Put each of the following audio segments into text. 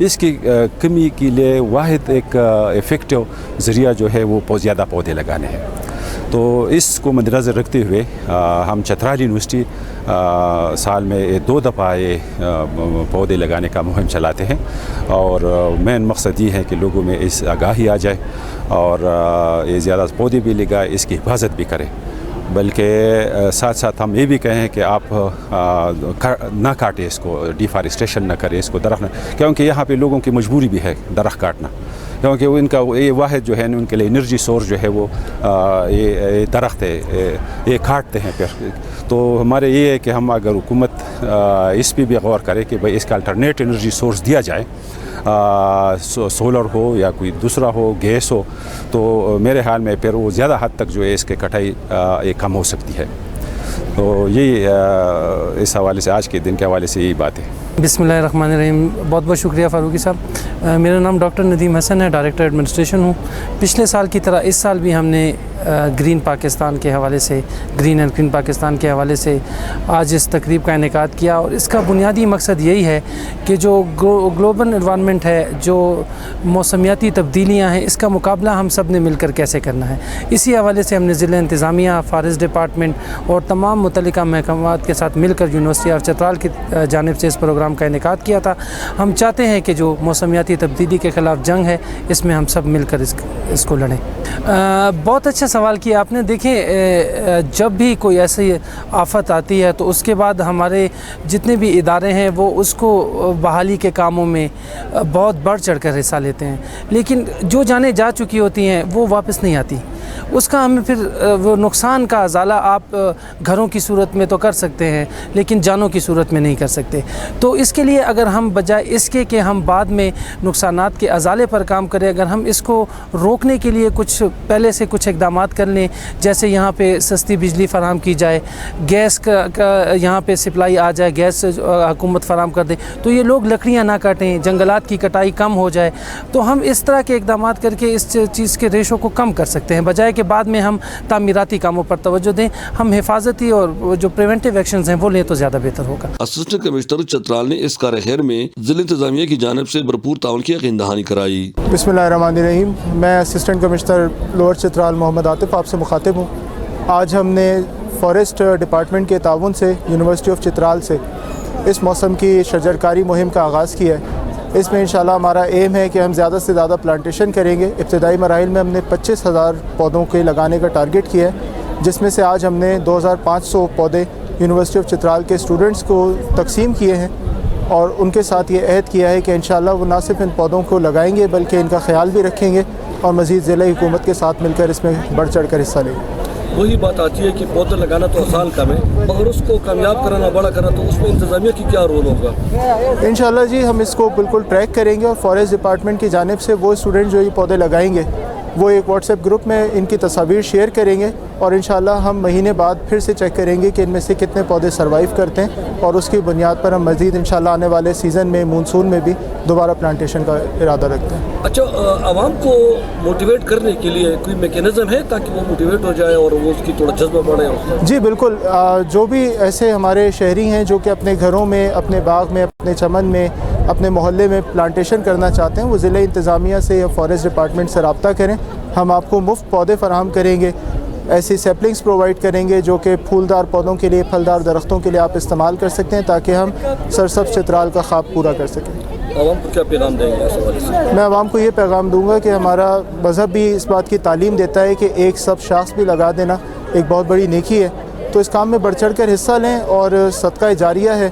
اس کی کمی کے لیے واحد ایک افیکٹو ذریعہ جو ہے وہ زیادہ پودے لگانے ہیں. تو اس کو مد نظر رکھتے ہوئے ہم چترال یونیورسٹی سال میں 2 دفعہ پودے لگانے کا مہم چلاتے ہیں, اور مین مقصد یہ ہے کہ لوگوں میں اس آگاہی آ جائے اور یہ زیادہ پودے بھی لگائے, اس کی حفاظت بھی کرے. بلکہ ساتھ ساتھ ہم یہ بھی کہیں کہ آپ نہ کاٹیں اس کو, ڈیفارسٹریشن نہ کریں اس کو, درخت نہ, کیونکہ یہاں پہ لوگوں کی مجبوری بھی ہے درخت کاٹنا, کیونکہ ان کا یہ واحد جو ہے ان کے لیے انرجی سورس جو ہے وہ یہ درخت ہے, یہ کاٹتے ہیں پھر. تو ہمارے یہ ہے کہ ہم اگر حکومت اس پہ بھی غور کرے کہ بھئی اس کا الٹرنیٹ انرجی سورس دیا جائے, سولر ہو یا کوئی دوسرا ہو, گیس ہو, تو میرے خیال میں پھر وہ زیادہ حد تک جو ہے اس کے کٹائی یہ کم ہو سکتی ہے. تو یہی اس حوالے سے آج کے دن کے حوالے سے یہی بات ہے. بسم اللہ الرحمن الرحیم. بہت بہت شکریہ فاروقی صاحب. میرا نام ڈاکٹر ندیم حسن ہے, ڈائریکٹر ایڈمنسٹریشن ہوں. پچھلے سال کی طرح اس سال بھی ہم نے گرین پاکستان کے حوالے سے, گرین اینڈ کلین پاکستان کے حوالے سے آج اس تقریب کا انعقاد کیا, اور اس کا بنیادی مقصد یہی ہے کہ جو گلوبل انوائرمنٹ ہے, جو موسمیاتی تبدیلیاں ہیں, اس کا مقابلہ ہم سب نے مل کر کیسے کرنا ہے. اسی حوالے سے ہم نے ضلع انتظامیہ, فارسٹ ڈپارٹمنٹ اور تمام متعلقہ محکمات کے ساتھ مل کر یونیورسٹی آف چترال کی جانب سے اس پروگرام کا انعقاد کیا تھا. ہم چاہتے ہیں کہ جو موسمیاتی تبدیلی کے خلاف جنگ ہے, اس میں ہم سب مل کر اس کو لڑیں. بہت اچھا سوال کیا آپ نے. دیکھیں, جب بھی کوئی ایسی آفت آتی ہے تو اس کے بعد ہمارے جتنے بھی ادارے ہیں وہ اس کو بحالی کے کاموں میں بہت بڑھ چڑھ کر حصہ لیتے ہیں, لیکن جو جانیں جا چکی ہوتی ہیں وہ واپس نہیں آتی. اس کا ہمیں پھر وہ نقصان کا ازالہ آپ گھروں کی صورت میں تو کر سکتے ہیں, لیکن جانوں کی صورت میں نہیں کر سکتے. تو اس کے لیے اگر ہم بجائے اس کے کہ ہم بعد میں نقصانات کے ازالے پر کام کریں, اگر ہم اس کو روکنے کے لیے کچھ پہلے سے کچھ اقدامات کر لیں, جیسے یہاں پہ سستی بجلی فراہم کی جائے, گیس کا یہاں پہ سپلائی آ جائے, گیس حکومت فراہم کر دے, تو یہ لوگ لکڑیاں نہ کاٹیں, جنگلات کی کٹائی کم ہو جائے, تو ہم اس طرح کے اقدامات کر کے اس چیز کے ریشو کو کم کر سکتے ہیں, بجائے کہ بعد میں ہم تعمیراتی کاموں پر توجہ دیں. ہم حفاظتی اور جو پریونٹیو ایکشنز ہیں وہ لیں تو زیادہ بہتر ہوگا. اسسٹنٹ کمشنر چترال نے اس کار خیر میں ضلع انتظامیہ کی جانب سے بھرپور تعاون کی یقین دہانی کرائی. بسم اللہ الرحمن الرحیم. میں اسسٹنٹ کمشنر لوور چترال محمد عاطف آپ سے مخاطب ہوں. آج ہم نے فارسٹ ڈپارٹمنٹ کے تعاون سے یونیورسٹی آف چترال سے اس موسم کی شجرکاری مہم کا آغاز کیا ہے. اس میں انشاءاللہ ہمارا ایم ہے کہ ہم زیادہ سے زیادہ پلانٹیشن کریں گے. ابتدائی مراحل میں ہم نے 25,000 پودوں کے لگانے کا ٹارگٹ کیا ہے, جس میں سے آج ہم نے 2,500 پودے یونیورسٹی آف چترال کے اسٹوڈنٹس کو تقسیم کیے ہیں, اور ان کے ساتھ یہ عہد کیا ہے کہ انشاءاللہ وہ نہ صرف ان پودوں کو لگائیں گے بلکہ ان کا خیال بھی رکھیں گے, اور مزید ضلع حکومت کے ساتھ مل کر اس میں بڑھ چڑھ کر حصہ لیں گے. وہی بات آتی ہے کہ پودے لگانا تو آسان کام ہے, مگر اس کو کامیاب کرانا, بڑا کرنا, تو اس میں انتظامیہ کی کیا رول ہوگا؟ انشاءاللہ جی ہم اس کو بالکل ٹریک کریں گے, اور فارسٹ ڈپارٹمنٹ کی جانب سے وہ اسٹوڈنٹ جو یہ پودے لگائیں گے وہ ایک واٹس ایپ گروپ میں ان کی تصاویر شیئر کریں گے, اور انشاءاللہ ہم مہینے بعد پھر سے چیک کریں گے کہ ان میں سے کتنے پودے سروائیو کرتے ہیں, اور اس کی بنیاد پر ہم مزید انشاءاللہ آنے والے سیزن میں مونسون میں بھی دوبارہ پلانٹیشن کا ارادہ رکھتے ہیں. اچھا, عوام کو موٹیویٹ کرنے کے لیے کوئی میکینزم ہے تاکہ وہ موٹیویٹ ہو جائے اور وہ اس کی تھوڑا جذبہ بڑھے؟ جی بالکل. جو بھی ایسے ہمارے شہری ہیں جو کہ اپنے گھروں میں, اپنے باغ میں, اپنے چمن میں, اپنے محلے میں پلانٹیشن کرنا چاہتے ہیں, وہ ضلع انتظامیہ سے یا فارسٹ ڈپارٹمنٹ سے رابطہ کریں. ہم آپ کو مفت پودے فراہم کریں گے, ایسی سیپلنگز پرووائڈ کریں گے جو کہ پھولدار پودوں کے لیے, پھلدار درختوں کے لیے آپ استعمال کر سکتے ہیں, تاکہ ہم سرسبز چترال کا خواب پورا کر سکیں. عوام کو کیا پیغام دیں گے اس حوالے سے؟ میں عوام کو یہ پیغام دوں گا کہ ہمارا مذہب بھی اس بات کی تعلیم دیتا ہے کہ ایک سب شاخ بھی لگا دینا ایک بہت بڑی نیکی ہے, تو اس کام میں بڑھ چڑھ کر حصہ لیں. اور صدقہ جاریہ ہے,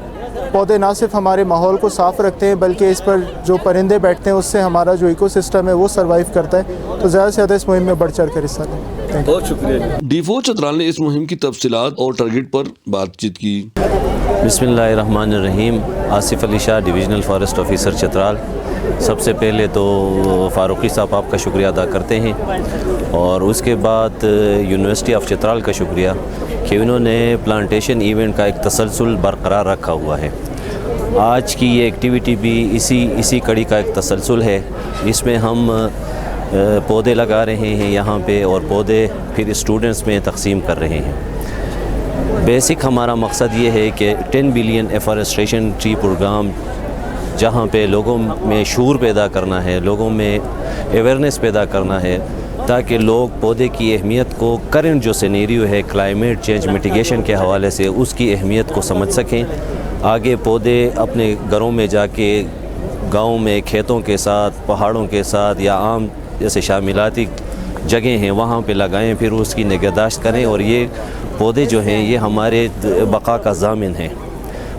پودے نہ صرف ہمارے ماحول کو صاف رکھتے ہیں بلکہ اس پر جو پرندے بیٹھتے ہیں اس سے ہمارا جو ایکو سسٹم ہے وہ سروائیو کرتا ہے, تو زیادہ سے زیادہ اس مہم میں بڑھ چڑھ کر حصہ لیں. بہت شکریہ. ڈیفو چترال نے اس مہم کی تفصیلات اور ٹارگٹ پر بات چیت کی. بسم اللہ الرحمن الرحیم. Asif Ali Shah, divisional forest officer Chitral. سب سے پہلے تو فاروقی صاحب آپ کا شکریہ ادا کرتے ہیں, اور اس کے بعد یونیورسٹی آف چترال کا شکریہ کہ انہوں نے پلانٹیشن ایونٹ کا ایک تسلسل برقرار رکھا ہوا ہے. آج کی یہ ایکٹیویٹی بھی اسی کڑی کا ایک تسلسل ہے. اس میں ہم پودے لگا رہے ہیں یہاں پہ, اور پودے پھر اسٹوڈنٹس میں تقسیم کر رہے ہیں. بیسک ہمارا مقصد یہ ہے کہ 10 بلین ایفارسٹریشن ٹری پروگرام جہاں پہ لوگوں میں شعور پیدا کرنا ہے، لوگوں میں اویئرنیس پیدا کرنا ہے، تاکہ لوگ پودے کی اہمیت کو، کرنٹ جو سینیریو ہے کلائمیٹ چینج میٹیگیشن کے حوالے سے، اس کی اہمیت کو سمجھ سکیں۔ آگے پودے اپنے گھروں میں جا کے، گاؤں میں کھیتوں کے ساتھ، پہاڑوں کے ساتھ، یا عام جیسے شاملاتی جگہیں ہیں وہاں پہ لگائیں، پھر اس کی نگہداشت کریں، اور یہ پودے جو ہیں یہ ہمارے بقا کا ضامن ہیں۔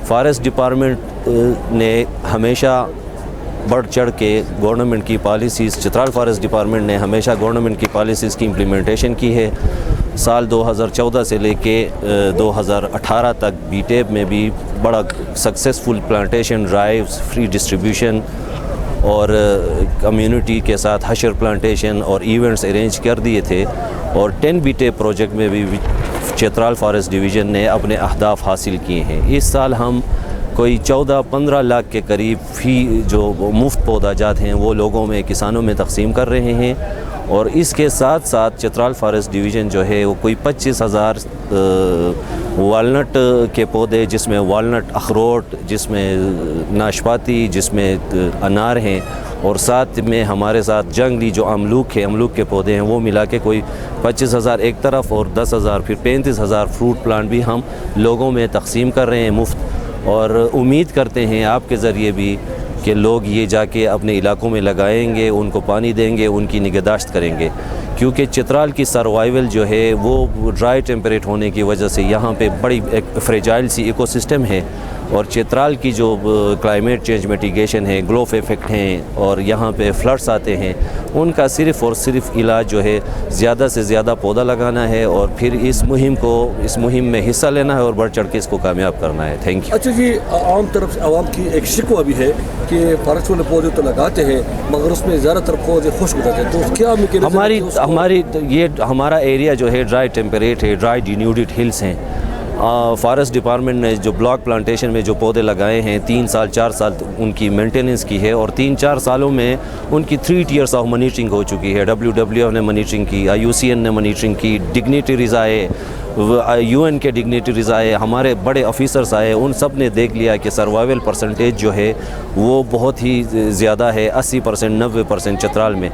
فارسٹ ڈپارٹمنٹ نے ہمیشہ بڑھ چڑھ کے گورنمنٹ کی پالیسیز، چترال فارسٹ ڈپارٹمنٹ نے ہمیشہ گورنمنٹ کی پالیسیز کی امپلیمنٹیشن کی ہے۔ سال 2014 سے لے کے 2018 تک بی ٹیپ میں بھی بڑا successful plantation drives, free distribution اور کمیونٹی کے ساتھ حشر پلانٹیشن اور ایونٹس ارینج کر دیے تھے، اور 10 بی ٹیپ پروجیکٹ میں بھی چترال فارسٹ ڈویژن نے اپنے اہداف حاصل کیے ہیں۔ اس سال ہم کوئی 14-15 لاکھ کے قریب فی جو مفت پودا جات ہیں وہ لوگوں میں، کسانوں میں تقسیم کر رہے ہیں، اور اس کے ساتھ ساتھ چترال فارسٹ ڈویژن جو ہے وہ کوئی 25,000 والنٹ کے پودے، جس میں والنٹ اخروٹ، جس میں ناشپاتی، جس میں انار ہیں، اور ساتھ میں ہمارے ساتھ جنگلی جو املوک کے پودے ہیں، وہ ملا کے کوئی 25,000 ایک طرف اور 10,000 پھر 35,000 فروٹ پلانٹ بھی ہم لوگوں میں تقسیم کر رہے ہیں مفت، اور امید کرتے ہیں آپ کے ذریعے بھی کہ لوگ یہ جا کے اپنے علاقوں میں لگائیں گے، ان کو پانی دیں گے، ان کی نگہداشت کریں گے، کیونکہ چترال کی سروائیول جو ہے وہ ڈرائی ٹیمپریٹ ہونے کی وجہ سے یہاں پہ بڑی ایک فریجائل سی ایکو سسٹم ہے، اور چترال کی جو کلائمیٹ چینج میٹیگیشن ہے، گلوف ایفیکٹ ہیں، اور یہاں پہ فلڈس آتے ہیں، ان کا صرف اور صرف علاج جو ہے زیادہ سے زیادہ پودا لگانا ہے، اور پھر اس مہم میں حصہ لینا ہے اور بڑھ چڑھ کے اس کو کامیاب کرنا ہے۔ Thank you. اچھا جی، عام طرف سے عوام کی ایک شکوہ بھی ہے کہ فارسٹ والے پودے تو لگاتے ہیں مگر اس میں زیادہ تر پودے خشک ہو جاتے ہیں، تو کیا ہمارا ایریا جو ہے ڈرائی ٹیمپریٹ ہے، ڈرائی ڈینیوڈڈ ہلز ہیں۔ فارسٹ ڈپارٹمنٹ نے جو بلاک پلانٹیشن میں جو پودے لگائے ہیں 3 سال 4 سال ان کی مینٹیننس کی ہے، اور 3-4 سالوں میں ان کی 3 ٹیئرس آف مانیٹرنگ ہو چکی ہے۔ WWF نے مانیٹرنگ کی، IUCN نے مانیٹرنگ کی، ڈگنیٹریز آئے، UN کے ڈگنیٹریز آئے، ہمارے بڑے آفیسرز آئے، ان سب نے دیکھ لیا کہ سروائیول پرسنٹیج جو ہے وہ بہت ہی زیادہ ہے، 80% 90% چترال میں۔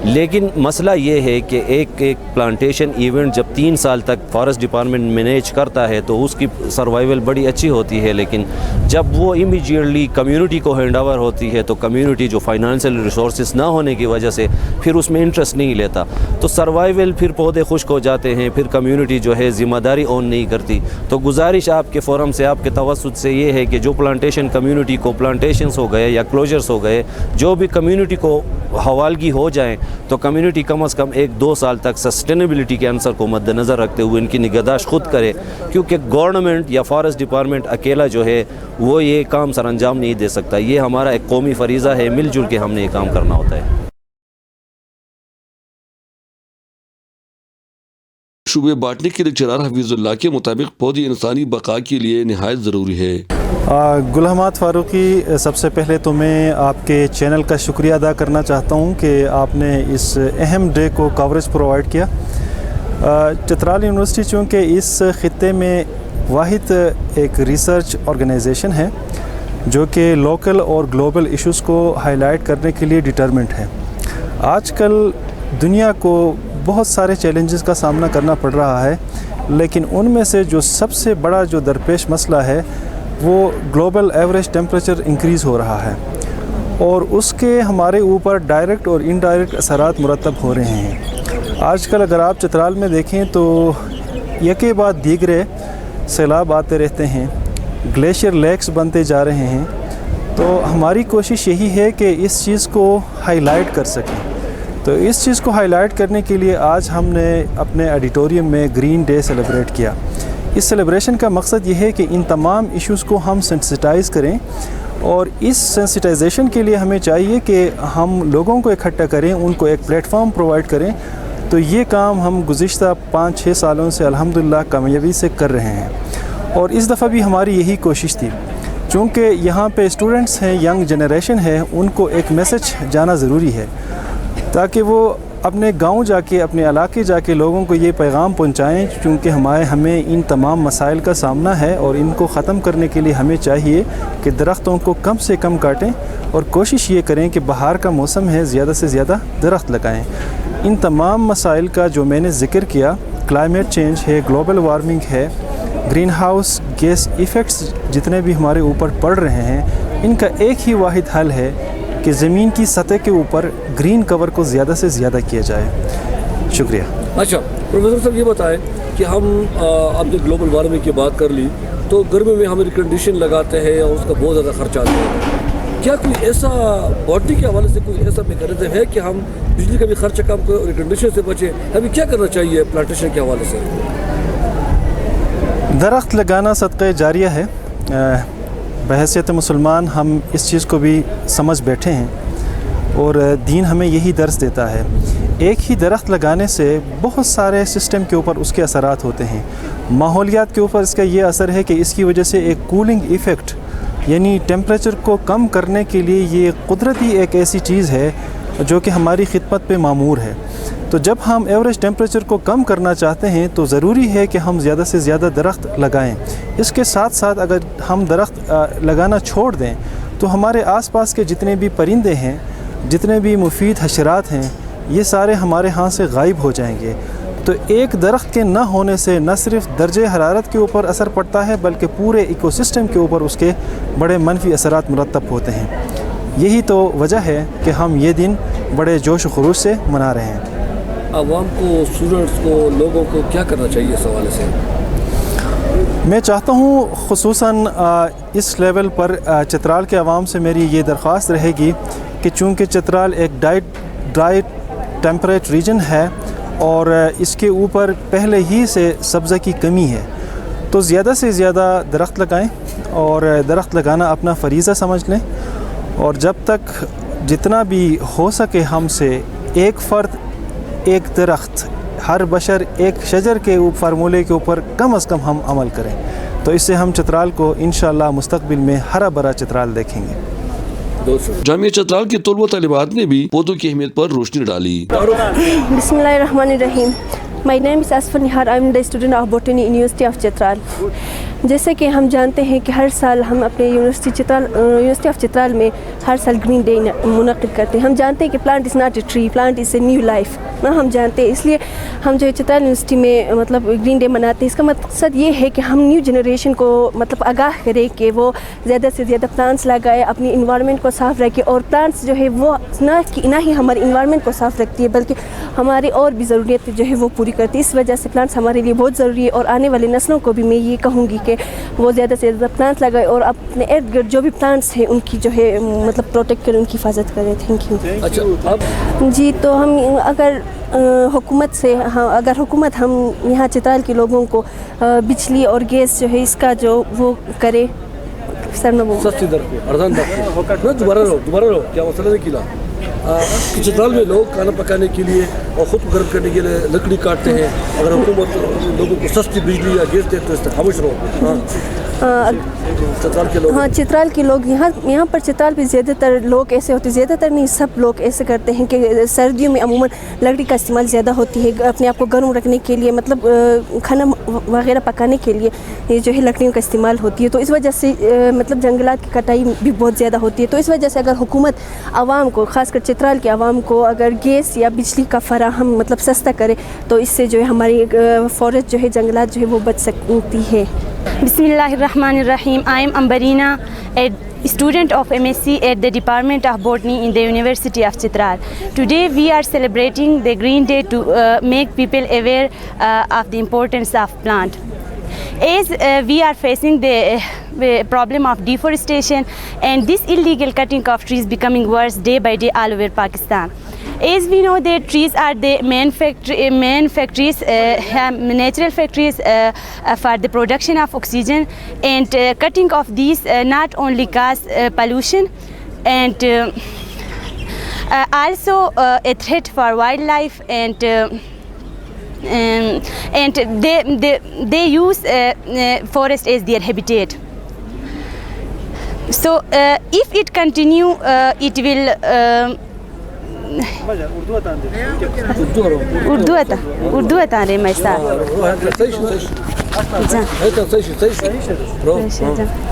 لیکن مسئلہ یہ ہے کہ ایک پلانٹیشن ایونٹ جب 3 سال تک فارسٹ ڈپارٹمنٹ مینیج کرتا ہے تو اس کی سروائیول بڑی اچھی ہوتی ہے، لیکن جب وہ امیجیٹلی کمیونٹی کو ہینڈ اوور ہوتی ہے تو کمیونٹی جو فائنانشیل ریسورسز نہ ہونے کی وجہ سے پھر اس میں انٹرسٹ نہیں لیتا، تو سروائیول پھر پودے خشک ہو جاتے ہیں، پھر کمیونٹی جو ہے ذمہ داری اون نہیں کرتی۔ تو گزارش آپ کے فورم سے، آپ کے توسط سے یہ ہے کہ جو پلانٹیشن کمیونٹی کو پلانٹیشنز ہو گئے یا کلوجرز ہو گئے، جو بھی کمیونٹی کو حوالگی ہو جائیں، تو کمیونٹی کم از کم 1-2 سال تک سسٹینیبلٹی کے عنصر کو مد نظر رکھتے ہوئے ان کی نگہداشت خود کرے، کیونکہ گورنمنٹ یا فارسٹ ڈپارٹمنٹ اکیلا جو ہے وہ یہ کام سر انجام نہیں دے سکتا۔ یہ ہمارا ایک قومی فریضہ ہے، مل جل کے ہم نے یہ کام کرنا ہوتا ہے۔ شعبے بانٹنے کے لیکچرار حفیظ اللہ کے مطابق پودے انسانی بقا کے لیے نہایت ضروری ہے۔ گل حماد فاروقی، سب سے پہلے تو میں آپ کے چینل کا شکریہ ادا کرنا چاہتا ہوں کہ آپ نے اس اہم ڈے کو کوریج پرووائڈ کیا۔ چترال یونیورسٹی چونکہ اس خطے میں واحد ایک ریسرچ آرگنائزیشن ہے جو کہ لوکل اور گلوبل ایشوز کو ہائی لائٹ کرنے کے لیے ڈٹرمنٹ ہے۔ آج کل دنیا کو بہت سارے چیلنجز کا سامنا کرنا پڑ رہا ہے، لیکن ان میں سے جو سب سے بڑا جو درپیش مسئلہ ہے وہ گلوبل ایوریج ٹیمپریچر انکریز ہو رہا ہے، اور اس کے ہمارے اوپر ڈائریکٹ اور انڈائریکٹ اثرات مرتب ہو رہے ہیں۔ آج کل اگر آپ چترال میں دیکھیں تو یکے بعد دیگرے سیلاب آتے رہتے ہیں، گلیشیئر لیکس بنتے جا رہے ہیں، تو ہماری کوشش یہی ہے کہ اس چیز کو ہائی لائٹ کر سکیں۔ تو اس چیز کو ہائی لائٹ کرنے کے لیے آج ہم نے اپنے ایڈیٹوریم میں گرین ڈے سیلیبریٹ کیا۔ اس سیلیبریشن کا مقصد یہ ہے کہ ان تمام ایشوز کو ہم سینسٹائز کریں، اور اس سینسٹائزیشن کے لیے ہمیں چاہیے کہ ہم لوگوں کو اکٹھا کریں، ان کو ایک پلیٹ فارم پرووائڈ کریں۔ تو یہ کام ہم گزشتہ 5-6 سالوں سے الحمدللہ کامیابی سے کر رہے ہیں، اور اس دفعہ بھی ہماری یہی کوشش تھی۔ چونکہ یہاں پہ اسٹوڈنٹس ہیں، ینگ جنریشن ہے، ان کو ایک میسج جانا ضروری ہے تاکہ وہ اپنے گاؤں جا کے اپنے علاقے جا کے لوگوں کو یہ پیغام پہنچائیں، چونکہ ہمیں ان تمام مسائل کا سامنا ہے اور ان کو ختم کرنے کے لیے ہمیں چاہیے کہ درختوں کو کم سے کم کاٹیں اور کوشش یہ کریں کہ بہار کا موسم ہے زیادہ سے زیادہ درخت لگائیں۔ ان تمام مسائل کا جو میں نے ذکر کیا، کلائمیٹ چینج ہے، گلوبل وارمنگ ہے، گرین ہاؤس گیس ایفیکٹس جتنے بھی ہمارے اوپر پڑ رہے ہیں، ان کا ایک ہی واحد حل ہے کہ زمین کی سطح کے اوپر گرین کور کو زیادہ سے زیادہ کیا جائے۔ شکریہ۔ اچھا پروفیسر صاحب یہ بتائیں کہ ہم اب جب گلوبل وارمنگ کی بات کر لی تو گرمی میں ہم ایئر کنڈیشن لگاتے ہیں اور اس کا بہت زیادہ خرچہ آتا ہے، کیا کوئی ایسا باڈی کے حوالے سے کوئی ایسا میکینزم ہے کہ ہم بجلی کا بھی خرچہ کم کریں اور ایئر کنڈیشن سے بچیں؟ ہمیں کیا کرنا چاہیے پلانٹیشن کے حوالے سے؟ درخت لگانا صدقہ جاریہ ہے۔ بحیثیت مسلمان ہم اس چیز کو بھی سمجھ بیٹھے ہیں اور دین ہمیں یہی درس دیتا ہے۔ ایک ہی درخت لگانے سے بہت سارے سسٹم کے اوپر اس کے اثرات ہوتے ہیں۔ ماحولیات کے اوپر اس کا یہ اثر ہے کہ اس کی وجہ سے ایک کولنگ ایفیکٹ، یعنی ٹیمپریچر کو کم کرنے کے لیے یہ قدرتی ایک ایسی چیز ہے جو کہ ہماری خدمت پہ معمور ہے۔ تو جب ہم ایوریج ٹیمپریچر کو کم کرنا چاہتے ہیں تو ضروری ہے کہ ہم زیادہ سے زیادہ درخت لگائیں۔ اس کے ساتھ ساتھ اگر ہم درخت لگانا چھوڑ دیں تو ہمارے آس پاس کے جتنے بھی پرندے ہیں، جتنے بھی مفید حشرات ہیں، یہ سارے ہمارے ہاں سے غائب ہو جائیں گے۔ تو ایک درخت کے نہ ہونے سے نہ صرف درجہ حرارت کے اوپر اثر پڑتا ہے بلکہ پورے ایکو سسٹم کے اوپر اس کے بڑے منفی اثرات مرتب ہوتے ہیں۔ یہی تو وجہ ہے کہ ہم یہ دن بڑے جوش و خروش سے منا رہے ہیں۔ عوام کو، اسٹوڈنٹس کو، لوگوں کو کیا کرنا چاہیے اس حوالے سے؟ میں چاہتا ہوں خصوصاً اس لیول پر چترال کے عوام سے میری یہ درخواست رہے گی کہ چونکہ چترال ایک ڈرائی ٹیمپریٹ ریجن ہے اور اس کے اوپر پہلے ہی سے سبزہ کی کمی ہے، تو زیادہ سے زیادہ درخت لگائیں اور درخت لگانا اپنا فریضہ سمجھ لیں، اور جب تک جتنا بھی ہو سکے ہم سے ایک فرد ایک درخت، ہر بشر ایک شجر کے فارمولے کے اوپر کم از کم ہم عمل کریں، تو اس سے ہم چترال کو انشاءاللہ مستقبل میں ہرا بھرا چترال دیکھیں گے۔ جامعہ چترال کے طلباء طالبات نے بھی پودوں کی اہمیت پر روشنی ڈالی۔ بسم اللہ الرحمن الرحیم۔ My name is Asfar Nihar. I am the student of Botany University of Chitral. جیسے کہ ہم جانتے ہیں کہ ہر سال ہم اپنے یونیورسٹی آف چترال میں ہر سال گرین ڈے منعقد کرتے ہیں۔ ہم جانتے ہیں کہ plant is not a tree, plant is a new life, ہم جانتے ہیں، اس لیے ہم جو ہے چترال یونیورسٹی میں مطلب گرین ڈے مناتے ہیں۔ اس کا مقصد یہ ہے کہ ہم نیو جنریشن کو مطلب آگاہ کریں کہ وہ زیادہ سے زیادہ پلانٹس لگائے، اپنی انوائرمنٹ کو صاف رکھے، اور پلانٹس جو ہے وہ نہ ہی ہماری انوائرمنٹ کو صاف رکھتی ہے بلکہ ہماری اور بھی ضروریات جو ہے وہ پوری کرتی ہے۔ اس وجہ سے پلانٹس ہمارے لیے بہت ضروری ہے، اور آنے والی نسلوں کو بھی میں یہ کہوں گی کہ وہ زیادہ سے زیادہ پلانٹس لگائے اور اپنے ارد گرد جو بھی پلانٹس ہیں ان کی جو ہے مطلب پروٹیکٹ کریں، ان کی حفاظت کریں۔ Thank you. اچھا جی، تو ہم اگر حکومت ہم یہاں چترال کے لوگوں کو بجلی اور گیس جو ہے اس کا جو وہ کرے، سستی در کو، ارزان در کو، دوبارہ رہو کیا مسئلہ نہیں کھلا چترال میں لوگ کھانا پکانے کے لیے اور خود کو گرم کرنے کے لیے لکڑی کاٹتے ہیں، اگر حکومت لوگوں کو سستی بجلی یا گیس دے تو خاموش رہو۔ ہاں، چترال کے لوگ یہاں پر چترال پہ زیادہ تر لوگ ایسے ہوتے ہیں، زیادہ تر نہیں سب لوگ ایسے کرتے ہیں کہ سردیوں میں عموماً لکڑی کا استعمال زیادہ ہوتی ہے اپنے آپ کو گرم رکھنے کے لیے، مطلب کھانا وغیرہ پکانے کے لیے یہ جو ہے لکڑیوں کا استعمال ہوتی ہے، تو اس وجہ سے مطلب جنگلات کی کٹائی بھی بہت زیادہ ہوتی ہے۔ تو اس وجہ سے اگر حکومت عوام کو، خاص کر چترال کے عوام کو اگر گیس یا بجلی کا فراہم مطلب سستا کرے تو اس سے جو ہے ہماری فارسٹ جو ہے، جنگلات جو ہے وہ بچ سکتی ہے۔ بسم اللہ الرحمن الرحیم. I am Ambarina, a student of MSc at the Department of Botany in the University of Chitral. Today we are celebrating the Green Day to make people aware of the importance of plant. As we are facing the problem of deforestation and this illegal cutting of trees becoming worse day by day all over Pakistan. As we know that trees are the main factories, natural factories for the production of oxygen, and cutting of these not only cause pollution and also a threat for wildlife, and they use forest as their habitat. So if it continue, it will Urdu اتان رہے میں ساتھ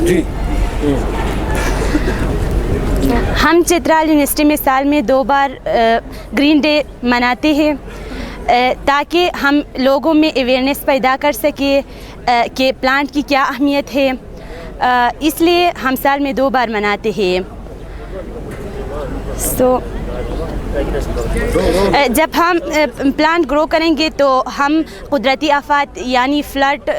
جی ہم Chitral university میں سال میں 2 بار green day مناتے ہیں تاکہ ہم لوگوں میں اویئرنیس پیدا کر سکیں کہ پلانٹ کی کیا اہمیت ہے، اس لیے ہم سال میں 2 بار مناتے ہیں. جب ہم پلانٹ گرو کریں گے تو ہم قدرتی آفات یعنی فلڈ،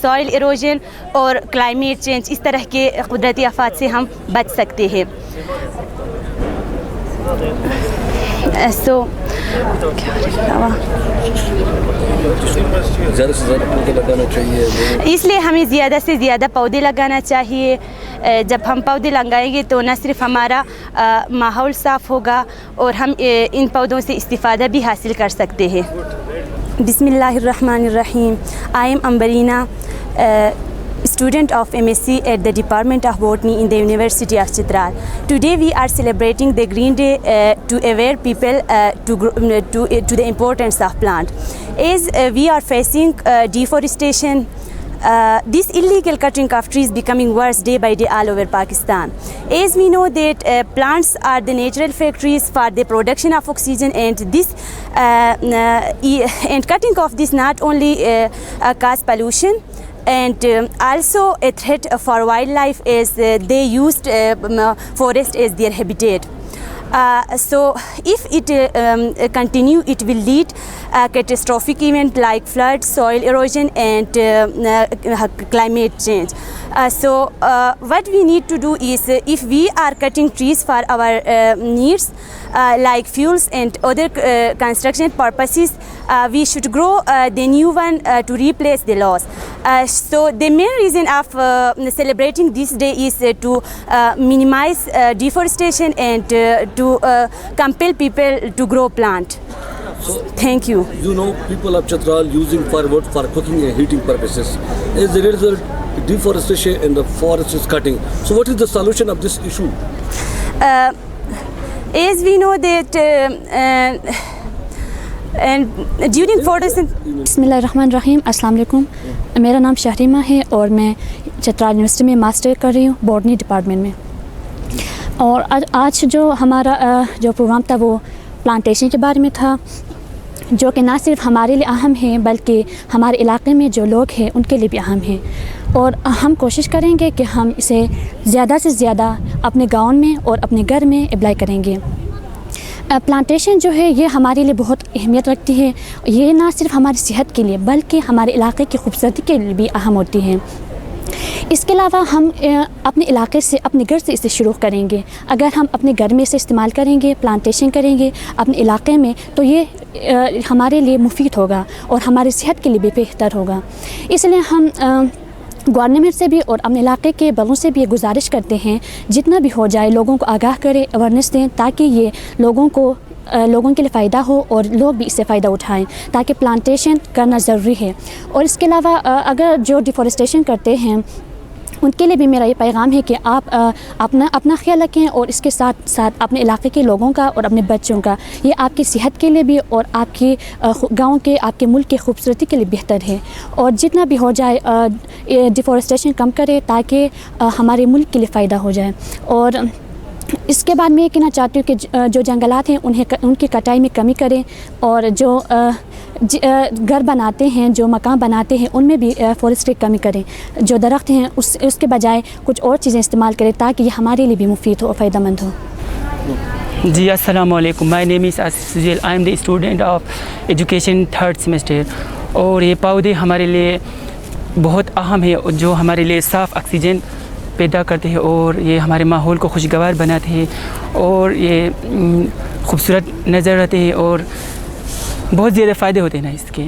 سوئل ایروجن اور کلائمیٹ چینج، اس طرح کے قدرتی آفات سے ہم بچ سکتے ہیں. زیادہ سے زیادہ پودے لگانا چاہیے، اس لیے ہمیں زیادہ سے زیادہ پودے لگانا چاہیے. جب ہم پودے لگائیں گے تو نہ صرف ہمارا ماحول صاف ہوگا اور ہم ان پودوں سے استفادہ بھی حاصل کر سکتے ہیں. بسم اللہ الرحمن الرحیم. I am Ambreena, student of MSc at the Department of Botany in the University of Chitral. Today we are celebrating the Green Day to aware people to the importance of plant. As we are facing deforestation, this illegal cutting of trees becoming worse day by day all over Pakistan. As we know that plants are the natural factories for the production of oxygen, and this and cutting of this not only cause pollution and also a threat for wildlife, as they used forest as their habitat. So if it continue, it will lead a catastrophic event like flood, soil erosion and climate change. So what we need to do is, if we are cutting trees for our needs like fuels and other construction purposes, we should grow the new one to replace the loss. So the main reason of celebrating this day is to minimize deforestation and to compel people to grow plant. Thank you. You know, people of Chitral using firewood for cooking and heating purposes. As a result, deforestation and the forest is cutting. So what is the solution of this issue? As we know that and during photosynthesis. بسم اللہ الرحمن الرحیم. السلام علیکم. میرا نام شہریمہ ہے اور میں چترال یونیورسٹی میں ماسٹر کر رہی ہوں بوٹنی ڈپارٹمنٹ میں. اور آج جو ہمارا جو پروگرام تھا وہ پلانٹیشن کے بارے میں تھا, جو کہ نہ صرف ہمارے لیے اہم ہے بلکہ ہمارے علاقے میں جو لوگ ہیں ان کے لیے بھی اہم ہے. اور ہم کوشش کریں گے کہ ہم اسے زیادہ سے زیادہ اپنے گاؤں میں اور اپنے گھر میں اپلائی کریں گے. پلانٹیشن جو ہے یہ ہمارے لیے بہت اہمیت رکھتی ہے. یہ نہ صرف ہماری صحت کے لیے بلکہ ہمارے علاقے کی خوبصورتی کے لیے بھی اہم ہوتی ہے. اس کے علاوہ ہم اپنے علاقے سے, اپنے گھر سے اسے شروع کریں گے. اگر ہم اپنے گھر میں اسے استعمال کریں گے, پلانٹیشن کریں گے اپنے علاقے میں, تو یہ ہمارے لیے مفید ہوگا اور ہماری صحت کے لیے بھی بہتر ہوگا. اس لیے ہم گورنمنٹ سے بھی اور اپنے علاقے کے بڑوں سے بھی یہ گزارش کرتے ہیں جتنا بھی ہو جائے لوگوں کو آگاہ کرے, اویرنیس دیں, تاکہ یہ لوگوں کے لیے فائدہ ہو اور لوگ بھی اس سے فائدہ اٹھائیں, تاکہ پلانٹیشن کرنا ضروری ہے. اور اس کے علاوہ اگر جو ڈیفورسٹیشن کرتے ہیں ان کے لیے بھی میرا یہ پیغام ہے کہ آپ اپنا خیال رکھیں, اور اس کے ساتھ ساتھ اپنے علاقے کے لوگوں کا اور اپنے بچوں کا. یہ آپ کی صحت کے لیے بھی اور آپ کی گاؤں کے, آپ کے ملک کی خوبصورتی کے لیے بہتر ہے. اور جتنا بھی ہو جائے ڈیفورسٹیشن کم کرے تاکہ ہمارے ملک کے لیے فائدہ ہو جائے. اور اس کے بعد میں یہ کہنا چاہتی ہوں کہ جو جنگلات ہیں ان کی کٹائی میں کمی کریں, اور جو گھر بناتے ہیں, جو مکان بناتے ہیں, ان میں بھی فارسٹ کی کمی کریں. جو درخت ہیں اس کے بجائے کچھ اور چیزیں استعمال کریں تاکہ یہ ہمارے لیے بھی مفید ہو اور فائدہ مند ہو. جی السلام علیکم. My name is Asif Sajeel. I am the student of education 3rd semester. اور یہ پودے ہمارے لیے بہت اہم ہے, جو ہمارے لیے صاف آکسیجن پیدا کرتے ہیں اور یہ ہمارے ماحول کو خوشگوار بناتے ہیں اور یہ خوبصورت نظر آتے ہیں اور بہت زیادہ فائدے ہوتے ہیں نا اس کے.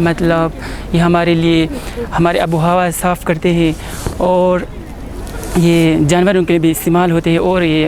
مطلب یہ ہمارے لیے ہمارے آب و ہوا صاف کرتے ہیں اور یہ جانوروں کے لیے بھی استعمال ہوتے ہیں, اور یہ